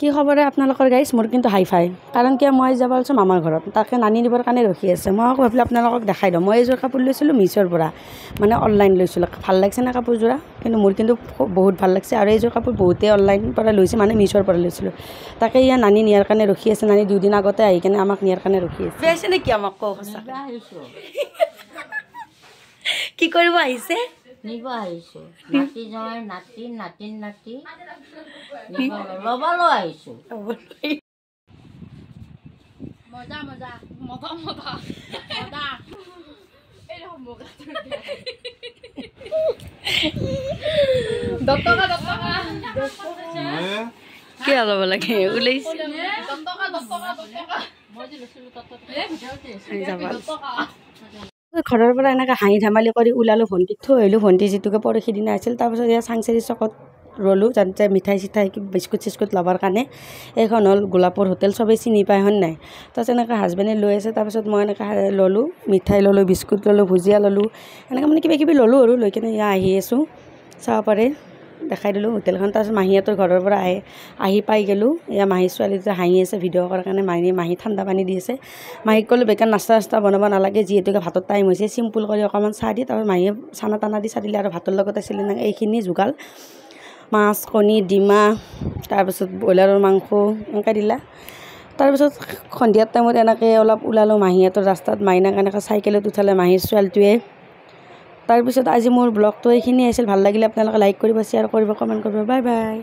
কি খবৰে আপোনালোকৰ গাইছ মোৰ কিন্তু হাইফাই কাৰণ কিয় মই যাব আছোঁ মামাৰ ঘৰত তাকে নানি নিবৰ কাৰণে ৰখি আছে মই ভাবিলোঁ আপোনালোকক দেখাই দিওঁ মই এইযোৰ কাপোৰ লৈছিলোঁ মিছ'ৰ পৰা মানে অনলাইন লৈছিলোঁ ভাল লাগিছে না কাপোৰযোৰা কিন্তু মোৰ কিন্তু বহুত ভাল লাগিছে আৰু এইযোৰ কাপোৰ বহুতে অনলাইন পৰা লৈছে মানে মিছ'ৰ পৰা লৈছিলোঁ তাকে ইয়া নানি নিয়াৰ কাৰণে ৰখি আছে নানি 2 দিন আগতে আহি কেনে আমাক নিয়াৰ কাৰণে ৰখি আছে বেছে নেকি আমাক কওক কি কৰিব আহিছে নিব আহিছোঁ নাতি জমাই নাতি নাতিন নাতি ল'বলৈ আহিছোঁ মজা মজা মজা মজা মজা কি ল'ব লাগে ওলাইছে ঘৰৰ পৰা এনেকৈ হাঁহি ধেমালি কৰি ওলালোঁ ভণ্টিক থৈ আহিলোঁ ভণ্টি যিটোকে পৰহি দিনা আছিল তাৰপিছত এয়া চাংচাৰি চকত ৰ'লোঁ যাতে মিঠাই চিঠাই বিস্কুট চিস্কুট ল'বৰ কাৰণে এইখন হ'ল গোলাপৰ হোটেল চবেই চিনি পায় হয় নাই তাৰপিছত এনেকৈ হাজবেণ্ডে লৈ আছে তাৰপিছত মই এনেকৈ ল'লোঁ মিঠাই ল'লোঁ বিস্কুট ল'লোঁ ভুজিয়া ল'লোঁ এনেকৈ মানে কিবা কিবি ল'লোঁ আৰু লৈ কিনে এয়া আহি আছোঁ চাব পাৰে দেখাই দিলোঁ হোটেলখন তাৰপিছত মাহীহঁতৰ ঘৰৰ পৰা আহি পাই গ'লোঁ এয়া মাহীৰ ছোৱালীটোৱে হাঁহি আছে ভিডিঅ' কৰাৰ কাৰণে মাহী ঠাণ্ডা পানী দি আছে মাহীক ক'লোঁ বেকাৰ নাস্তা চাস্তা বনাব নালাগে যিহেতুকে ভাতৰ টাইম হৈছে চিম্পুল কৰি অকণমান চাহ দি তাৰপিছত মাহীয়ে চানা টানা দি চাহ দিলে আৰু ভাতৰ লগত আছিলে এইখিনি যোগাল মাছ কণী ডিমা তাৰপিছত ব্ৰইলাৰৰ মাংস এনেকৈ দিলা তাৰপিছত সন্ধিয়াৰ টাইমত এনেকৈ অলপ ওলালোঁ মাহীহঁতৰ ৰাস্তাত মাইনাক এনেকৈ চাইকেলত উঠালে মাহীৰ ছোৱালীটোৱে তাৰপিছত আজি মোৰ ব্লগটো এইখিনি আছিল ভাল লাগিলে আপোনালোকে লাইক কৰিব শ্বেয়াৰ কৰিব কমেণ্ট কৰিব বাই বাই